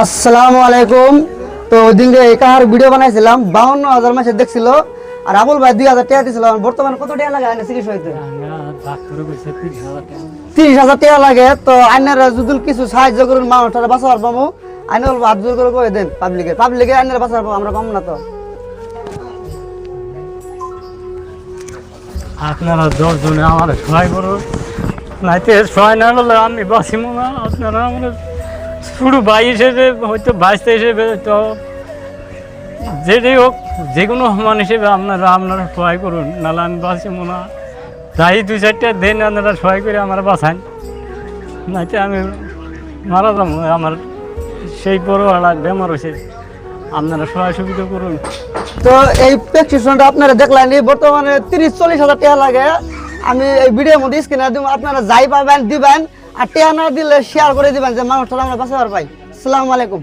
আসসালামু আলাইকুম। তো ওই দিনকে একাহার ভিডিও বানাইছিলাম, 52,000 মাসে দেখছিল। আর আবুল ভাই 2,000 টাকা দিছিল। বর্তমানে কত টাকা লাগে আইনের চিকিৎসা হইতে? 30,000 টাকা লাগে। তো আইনের যদি কিছু সাহায্য করুন, মানুষটা বাঁচাবার পাবো। আইনে বলবো হাত জোর করে দেন পাবলিকে আইনের বাঁচাবার পাবো, আমরা পাবো না। তো আপনারা 10 জনে আমার সহায় করুন, নাইতে সহায় না করলে আমি বাঁচিব না। আপনারা আমার শুরু ভাই হিসেবে হয়তো বাঁচতে হিসেবে তো যেটাই হোক, যে কোনো সমান হিসেবে আপনারা সহায় করুন, নাহলে আমি বাঁচিব না। যাই 2-4টা দিন আপনারা সহায় করে আমার বাঁচান, নাইতে আমি মারা যাবো। আমার সেই বড় একটা বেমার হয়েছে, আপনারা সহায় সুবিধা করুন। তো এই প্রেসক্রিপশনটা আপনারা দেখলেন, বর্তমানে 30-40,000 টাকা লাগে। আমি এই ভিডিওর মধ্যে স্ক্রিনে দিব, আপনারা যাই পাবেন দিবেন। আর টাকা না দিলে শেয়ার করে দিবেন, যে মানুষটা আমরা বাঁচাবার পাই। আসসালামু আলাইকুম।